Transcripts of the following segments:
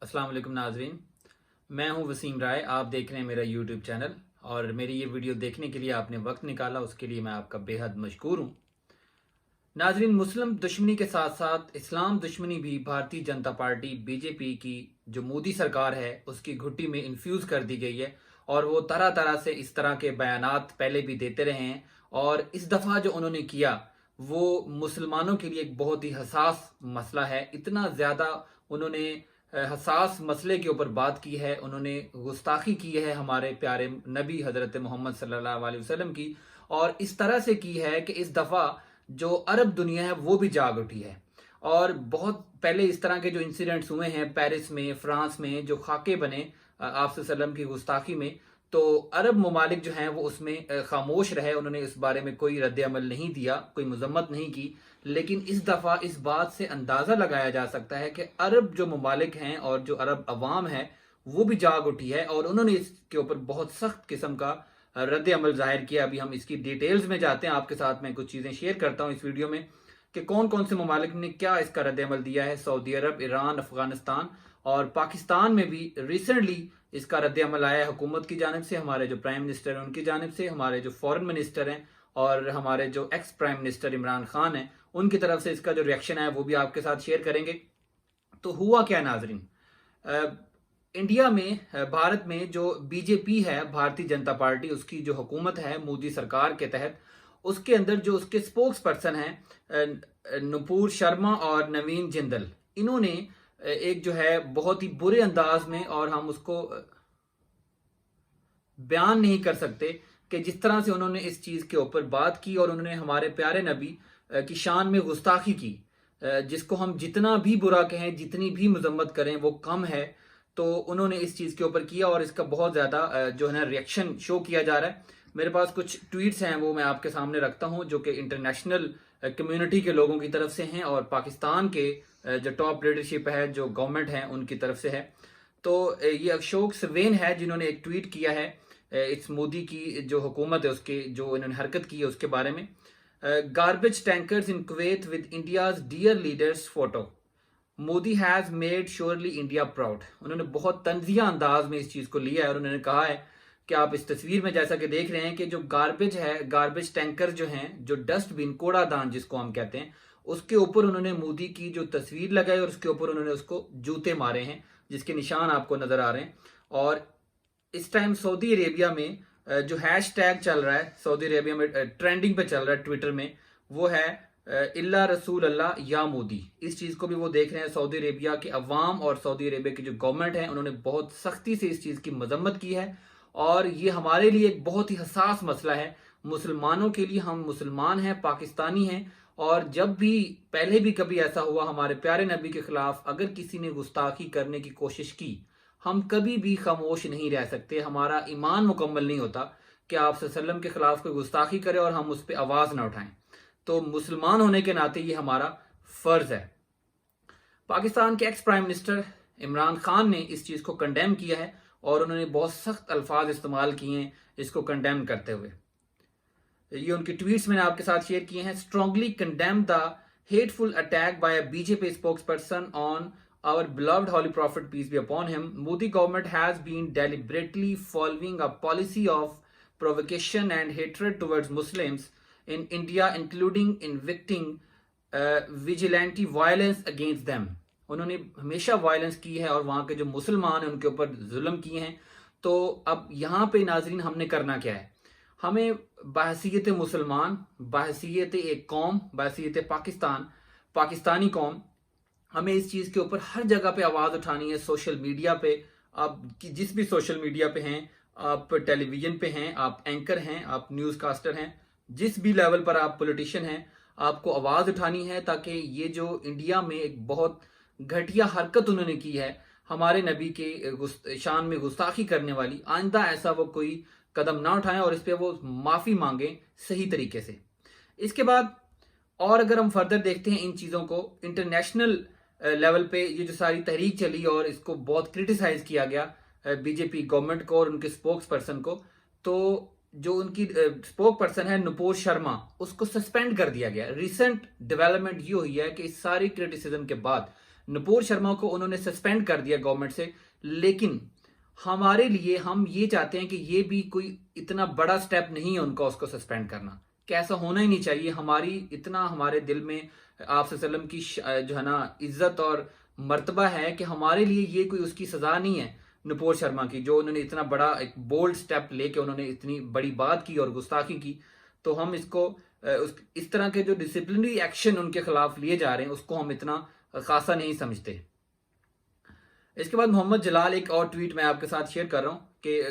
السلام علیکم ناظرین، میں ہوں وسیم رائے۔ آپ دیکھ رہے ہیں میرا یوٹیوب چینل اور میری یہ ویڈیو دیکھنے کے لیے آپ نے وقت نکالا، اس کے لیے میں آپ کا بے حد مشکور ہوں۔ ناظرین، مسلم دشمنی کے ساتھ ساتھ اسلام دشمنی بھی بھارتی جنتا پارٹی بی جے پی کی جو مودی سرکار ہے اس کی گھٹی میں انفیوز کر دی گئی ہے، اور وہ طرح طرح سے اس طرح کے بیانات پہلے بھی دیتے رہے ہیں، اور اس دفعہ جو انہوں نے کیا وہ مسلمانوں کے لیے ایک بہت ہی حساس مسئلہ ہے۔ اتنا زیادہ انہوں نے حساس مسئلے کے اوپر بات کی ہے، انہوں نے گستاخی کی ہے ہمارے پیارے نبی حضرت محمد صلی اللہ علیہ وسلم کی، اور اس طرح سے کی ہے کہ اس دفعہ جو عرب دنیا ہے وہ بھی جاگ اٹھی ہے۔ اور بہت پہلے اس طرح کے جو انسیڈنٹس ہوئے ہیں پیرس میں، فرانس میں، جو خاکے بنے آپ صلی اللہ علیہ وسلم کی گستاخی میں، تو عرب ممالک جو ہیں وہ اس میں خاموش رہے، انہوں نے اس بارے میں کوئی رد عمل نہیں دیا، کوئی مذمت نہیں کی۔ لیکن اس دفعہ اس بات سے اندازہ لگایا جا سکتا ہے کہ عرب جو ممالک ہیں اور جو عرب عوام ہے وہ بھی جاگ اٹھی ہے، اور انہوں نے اس کے اوپر بہت سخت قسم کا رد عمل ظاہر کیا۔ ابھی ہم اس کی ڈیٹیلز میں جاتے ہیں، آپ کے ساتھ میں کچھ چیزیں شیئر کرتا ہوں اس ویڈیو میں کہ کون کون سے ممالک نے کیا اس کا رد عمل دیا ہے۔ سعودی عرب، ایران، افغانستان اور پاکستان میں بھی ریسنٹلی اس کا رد عمل آیا ہے حکومت کی جانب سے، ہمارے جو پرائم منسٹر ہیں ان کی جانب سے، ہمارے جو فورن منسٹر ہیں اور ہمارے جو ex prime minister Imran Khan ہیں ان کی طرف سے اس کا جو ریئیکشن ہے وہ بھی آپ کے ساتھ شیئر کریں گے۔ تو ہوا کیا ناظرین، انڈیا میں، بھارت میں جو بی جے پی ہے، بھارتی جنتا پارٹی، اس کی جو حکومت ہے مودی سرکار کے تحت، اس کے اندر جو اس کے سپوکس پرسن ہیں نپور شرما اور نوین جندل، انہوں نے ایک جو ہے بہت ہی برے انداز میں، اور ہم اس کو بیان نہیں کر سکتے کہ جس طرح سے انہوں نے اس چیز کے اوپر بات کی، اور انہوں نے ہمارے پیارے نبی کی شان میں گستاخی کی، جس کو ہم جتنا بھی برا کہیں، جتنی بھی مذمت کریں وہ کم ہے۔ تو انہوں نے اس چیز کے اوپر کیا، اور اس کا بہت زیادہ جو ہے نا ریئیکشن شو کیا جا رہا ہے۔ میرے پاس کچھ ٹویٹس ہیں وہ میں آپ کے سامنے رکھتا ہوں، جو کہ انٹرنیشنل کمیونٹی کے لوگوں کی طرف سے ہیں، اور پاکستان کے جو ٹاپ لیڈرشپ ہے، جو گورنمنٹ ہے، ان کی طرف سے ہے۔ تو یہ اشوک سوین ہے جنہوں نے ایک ٹویٹ کیا ہے اس مودی کی جو حکومت ہے اس کے جو انہوں نے حرکت کی ہے اس کے بارے میں۔ Garbage tankers in Kuwait with India's dear leaders photo, Modi has made surely India proud. انہوں نے بہت طنزیہ انداز میں اس چیز کو لیا ہے، اور انہوں نے کہا ہے کہ آپ اس تصویر میں جیسا کہ دیکھ رہے ہیں کہ جو گاربیج ہے، گاربیج ٹینکر جو ہیں، جو ڈسٹ بن، کوڑا دان جس کو ہم کہتے ہیں، اس کے اوپر انہوں نے مودی کی جو تصویر لگائی، اور اس کے اوپر انہوں نے اس کو جوتے مارے ہیں جس کے نشان آپ کو نظر آ رہے ہیں۔ اور اس ٹائم سعودی عربیہ میں جو ہیش ٹیگ چل رہا ہے، سعودی عربیہ میں ٹرینڈنگ پہ چل رہا ہے ٹویٹر میں، وہ ہے اللہ رسول اللہ یا مودی۔ اس چیز کو بھی وہ دیکھ رہے ہیں، سعودی عربیہ کے عوام اور سعودی عربیہ کی جو گورنمنٹ ہے انہوں نے بہت سختی سے اس چیز کی مذمت کی ہے، اور یہ ہمارے لیے ایک بہت ہی حساس مسئلہ ہے، مسلمانوں کے لیے۔ ہم مسلمان ہیں، پاکستانی ہیں، اور جب بھی پہلے بھی کبھی ایسا ہوا ہمارے پیارے نبی کے خلاف اگر کسی نے گستاخی کرنے کی کوشش کی، ہم کبھی بھی خاموش نہیں رہ سکتے۔ ہمارا ایمان مکمل نہیں ہوتا کہ آپ صلی اللہ علیہ وسلم کے خلاف کوئی گستاخی کرے اور ہم اس پہ آواز نہ اٹھائیں۔ تو مسلمان ہونے کے ناطے یہ ہمارا فرض ہے۔ پاکستان کے ex prime minister Imran Khan نے اس چیز کو کنڈیم کیا ہے، اور انہوں نے بہت سخت الفاظ استعمال کیے ہیں اس کو کنڈیم کرتے ہوئے۔ یہ ان کی ٹویٹس میں نے آپ کے ساتھ شیئر کیے ہیں۔ Strongly condemn the hateful attack by a B J P spokesperson on our beloved holy prophet, peace be upon him. Modi government has been deliberately following a policy of provocation and hatred towards Muslims in India, including inflicting vigilante violence against them. انہوں نے ہمیشہ violence کی ہے اور وہاں کے جو مسلمان ہیں ان کے اوپر ظلم کیے ہیں۔ تو اب یہاں پہ ناظرین ہم نے کرنا کیا ہے؟ ہمیں بحیثیت مسلمان، بحیثیت ایک قوم، بحیثیت پاکستان، پاکستانی قوم، ہمیں اس چیز کے اوپر ہر جگہ پہ آواز اٹھانی ہے۔ سوشل میڈیا پہ، آپ جس بھی سوشل میڈیا پہ ہیں، آپ ٹیلی ویژن پہ ہیں، آپ اینکر ہیں، آپ نیوز کاسٹر ہیں، جس بھی لیول پر آپ پولیٹیشین ہیں، آپ کو آواز اٹھانی ہے، تاکہ یہ جو انڈیا میں ایک بہت گھٹیا حرکت انہوں نے کی ہے ہمارے نبی کے شان میں گستاخی کرنے والی، آئندہ ایسا وہ کوئی قدم نہ اٹھائیں، اور اس پہ وہ معافی مانگیں صحیح طریقے سے۔ اس کے بعد اور اگر ہم فردر دیکھتے ہیں ان چیزوں کو، انٹرنیشنل لیول پہ یہ جو ساری تحریک چلی اور اس کو بہت کرٹیسائز کیا گیا بی جے پی گورنمنٹ کو اور ان کے سپوکس پرسن کو، تو جو ان کی سپوک پرسن ہے نپور شرما، اس کو سسپینڈ کر دیا گیا۔ ریسنٹ ڈیولپمنٹ یہ ہوئی ہے کہ اس ساری کرٹیسزم کے بعد نپور شرما کو انہوں نے سسپینڈ کر دیا گورنمنٹ سے، لیکن ہمارے لیے ہم یہ چاہتے ہیں کہ یہ بھی کوئی اتنا بڑا سٹیپ نہیں ہے ان کا اس کو سسپینڈ کرنا، کہ ایسا ہونا ہی نہیں چاہیے. اتنا ہمارے دل میں آپ صلی اللہ علیہ وسلم کی جو ہے نا عزت اور مرتبہ ہے کہ ہمارے لیے یہ کوئی اس کی سزا نہیں ہے نپور شرما کی، جو انہوں نے اتنا بڑا ایک بولڈ سٹیپ لے کے انہوں نے اتنی بڑی بات کی اور گستاخی کی. تو ہم اس کو اس طرح کے جو ڈسپلنری ایکشن ان کے خلاف لیے جا رہے ہیں اس کو ہم اتنا خاصا نہیں سمجھتے. اس کے بعد محمد جلال ایک اور ٹویٹ میں آپ کے ساتھ شیئر کر رہا ہوں کہ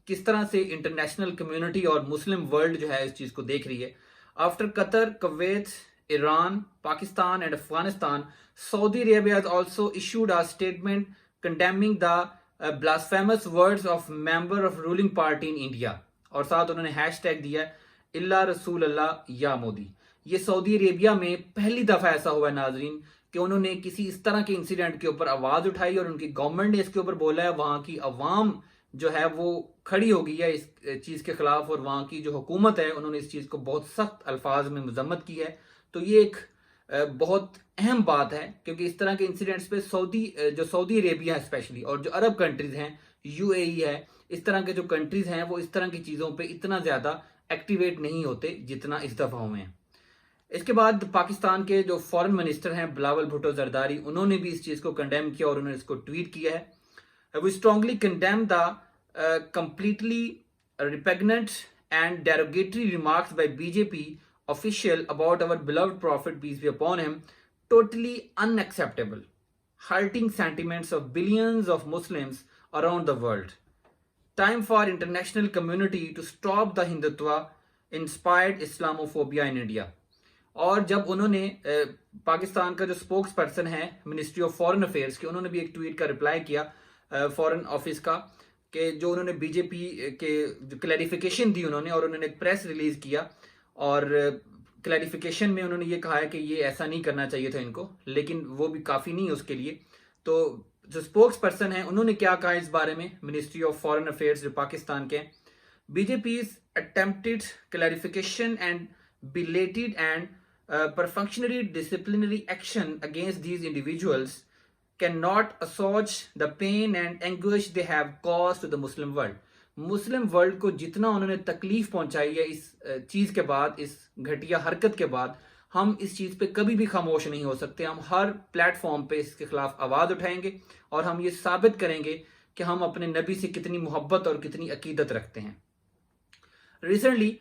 کس طرح سے انٹرنیشنل کمیونٹی اور مسلم ورلڈ جو ہے اس چیز کو دیکھ رہی ہے. After Qatar, Kuwait, Iran, Pakistan and Afghanistan, Saudi Arabia has also issued a statement condemning the blasphemous words of member of ruling party in India. اور ساتھ انہوں نے ہیش ٹیگ دیا ہے اللہ رسول اللہ یا مودی. یہ سعودی عربیہ میں پہلی دفعہ ایسا ہوا ہے ناظرین کہ انہوں نے کسی اس طرح کے انسیڈنٹ کے اوپر آواز اٹھائی اور ان کی گورنمنٹ نے اس کے اوپر بولا ہے. وہاں کی عوام جو ہے وہ کھڑی ہو گئی ہے اس چیز کے خلاف، اور وہاں کی جو حکومت ہے انہوں نے اس چیز کو بہت سخت الفاظ میں مذمت کی ہے. تو یہ ایک بہت اہم بات ہے، کیونکہ اس طرح کے انسیڈنٹس پہ سعودی عربیہ اسپیشلی اور جو عرب کنٹریز ہیں، یو اے ای ہے، اس طرح کے جو کنٹریز ہیں وہ اس طرح کی چیزوں پہ اتنا زیادہ ایکٹیویٹ نہیں ہوتے جتنا اس دفعہ ہوئے ہیں. اس کے بعد پاکستان کے جو فورن منسٹر ہیں بلاول بھٹو زرداری، انہوں نے بھی اس چیز کو کنڈیم کیا اور انہوں نے اس کو ٹویٹ کیا ہے. We strongly condemn the completely repugnant and derogatory remarks by BJP official about our beloved Prophet, peace be upon him, totally unacceptable, hurting sentiments of billions of Muslims around the world. Time for international community to stop the Hindutva inspired Islamophobia in India. اور جب انہوں نے پاکستان کا جو spokes person ہے ministry of foreign affairs کے، انہوں نے بھی ایک ٹویٹ کا رپلائی کیا فورن آفس کا، کہ جو انہوں نے بی جے پی کے جو کلیریفیکیشن دی انہوں نے، اور انہوں نے ایک پریس ریلیز کیا اور کلیریفیکیشن میں انہوں نے یہ کہا ہے کہ یہ ایسا نہیں کرنا چاہیے تھا ان کو، لیکن وہ بھی کافی نہیں ہے اس کے لیے. تو جو سپوکس پرسن ہیں انہوں نے کیا کہا اس بارے میں منسٹری آف فورن افیئرس جو پاکستان کے ہیں، B J P's attempted clarification and belated and perfunctory disciplinary action against these individuals cannot assuage the pain and anguish they have caused to the Muslim world. Muslim world کو جتنا انہوں نے تکلیف پہنچائی ہے اس چیز کے بعد، اس گھٹیا حرکت کے بعد، ہم اس چیز پہ کبھی بھی خاموش نہیں ہو سکتے. ہم ہر پلیٹ فارم پہ اس کے خلاف آواز اٹھائیں گے اور ہم یہ ثابت کریں گے کہ ہم اپنے نبی سے کتنی محبت اور کتنی عقیدت رکھتے ہیں. ریسنٹلی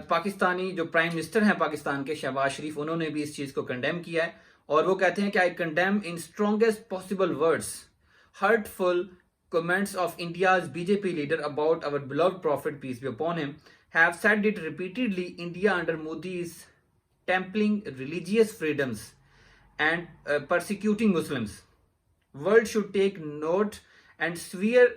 پاکستانی جو پرائم منسٹر ہیں پاکستان کے شہباز شریف، انہوں نے بھی اس چیز کو کنڈیم کیا ہے اور وہ کہتے ہیں کہ I condemn in strongest possible words hurtful comments of India's BJP leader about our beloved Prophet, peace be upon him, have said it repeatedly. India under Modi is trampling religious freedoms and persecuting Muslims. World should take note and severe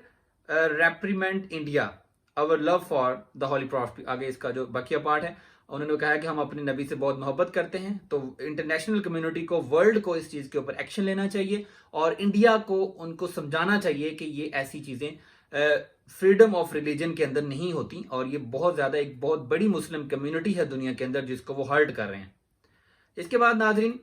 reprimand India. Our love for the Holy Prophet. آگے اس کا جو بقیہ part ہے انہوں نے کہا کہ ہم اپنے نبی سے بہت محبت کرتے ہیں، تو انٹرنیشنل کمیونٹی کو، ورلڈ کو اس چیز کے اوپر ایکشن لینا چاہیے اور انڈیا کو ان کو سمجھانا چاہیے کہ یہ ایسی چیزیں فریڈم آف ریلیجن کے اندر نہیں ہوتی، اور یہ بہت زیادہ ایک بہت بڑی مسلم کمیونٹی ہے دنیا کے اندر جس کو وہ ہرٹ کر رہے ہیں. اس کے بعد ناظرین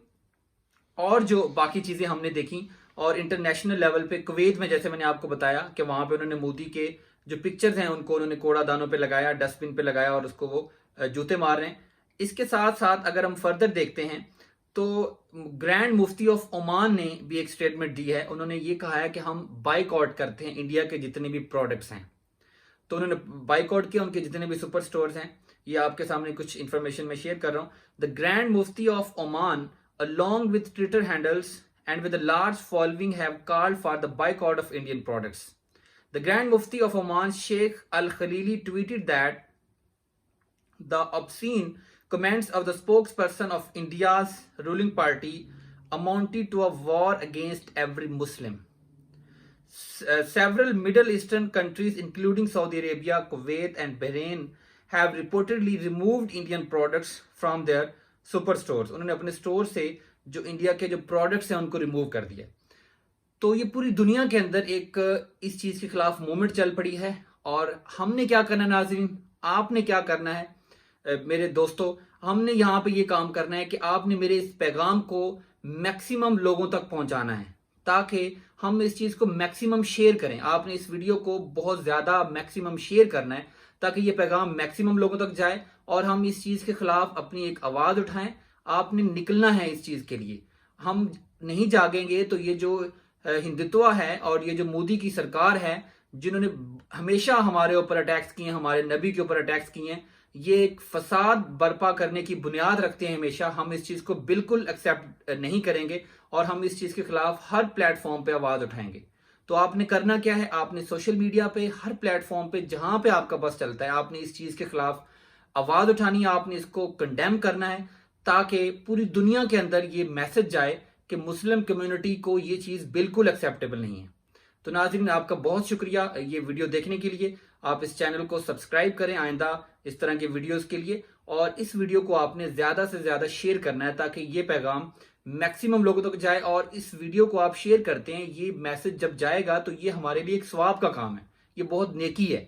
اور جو باقی چیزیں ہم نے دیکھیں، اور انٹرنیشنل لیول پہ کویت میں جیسے میں نے آپ کو بتایا کہ وہاں پہ انہوں نے مودی کے جو پکچرز ہیں ان کو انہوں نے کوڑا دانوں پہ لگایا، ڈسٹ بن پہ لگایا اور اس کو وہ جوتے مار رہے ہیں. اس کے ساتھ ساتھ اگر ہم فردر دیکھتے ہیں تو گرینڈ مفتی آف عمان نے بھی ایک سٹیٹمنٹ دی ہے. انہوں نے یہ کہا ہے کہ ہم بائک آؤٹ کرتے ہیں انڈیا کے جتنے بھی پروڈکٹس ہیں. تو انہوں نے بائک آؤٹ کیا ان کے جتنے بھی سپر سٹورز ہیں. یہ آپ کے سامنے کچھ انفارمیشن میں شیئر کر رہا ہوں. The grand mufti of Oman along with Twitter handles and with a large following have called for the boycott of Indian products. The Grand Mufti of Oman, Sheikh Al-Khalili, tweeted that the obscene comments of the spokesperson of India's ruling party amounted to a war against every Muslim. Several Middle Eastern countries, including Saudi Arabia, Kuwait, and Bahrain, have reportedly removed Indian products from their super stores. انہوں نے اپنے store سے جو India کے جو products ہیں ان کو remove کر دیا. تو یہ پوری دنیا کے اندر ایک اس چیز کے خلاف موومنٹ چل پڑی ہے. اور ہم نے کیا کرنا ہے ناظرین، آپ نے کیا کرنا ہے میرے دوستو، ہم نے یہاں پہ یہ کام کرنا ہے کہ آپ نے میرے اس پیغام کو میکسیمم لوگوں تک پہنچانا ہے. تاکہ ہم اس چیز کو میکسیمم شیئر کریں. آپ نے اس ویڈیو کو بہت زیادہ میکسیمم شیئر کرنا ہے تاکہ یہ پیغام میکسیمم لوگوں تک جائے اور ہم اس چیز کے خلاف اپنی ایک آواز اٹھائیں. آپ نے نکلنا ہے اس چیز کے لیے. ہم نہیں جاگیں گے تو یہ جو ہندتوا ہے اور یہ جو مودی کی سرکار ہے جنہوں نے ہمیشہ ہمارے اوپر اٹیکس کیے ہیں، ہمارے نبی کے اوپر اٹیکس کیے ہیں، یہ ایک فساد برپا کرنے کی بنیاد رکھتے ہیں ہمیشہ. ہم اس چیز کو بالکل ایکسیپٹ نہیں کریں گے اور ہم اس چیز کے خلاف ہر پلیٹ فارم پہ آواز اٹھائیں گے. تو آپ نے کرنا کیا ہے، آپ نے سوشل میڈیا پہ ہر پلیٹ فارم پہ جہاں پہ آپ کا بس چلتا ہے آپ نے اس چیز کے خلاف آواز اٹھانی ہے، آپ نے اس کو کنڈیم کرنا ہے تاکہ پوری دنیا کے اندر یہ میسج جائے کہ مسلم کمیونٹی کو یہ چیز بالکل ایکسیپٹیبل نہیں ہے. تو ناظرین آپ کا بہت شکریہ یہ ویڈیو دیکھنے کے لیے. آپ اس چینل کو سبسکرائب کریں آئندہ اس طرح کے ویڈیوز کے لیے، اور اس ویڈیو کو آپ نے زیادہ سے زیادہ شیئر کرنا ہے تاکہ یہ پیغام میکسیمم لوگوں تک جائے. اور اس ویڈیو کو آپ شیئر کرتے ہیں، یہ میسج جب جائے گا تو یہ ہمارے لیے ایک ثواب کا کام ہے، یہ بہت نیکی ہے،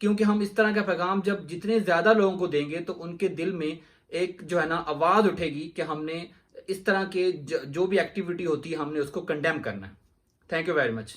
کیونکہ ہم اس طرح کا پیغام جب جتنے زیادہ لوگوں کو دیں گے تو ان کے دل میں ایک جو ہے نا آواز اٹھے گی کہ ہم نے اس طرح کے جو بھی ایکٹیویٹی ہوتی ہے ہم نے اس کو کنڈیم کرنا ہے. Thank you very much.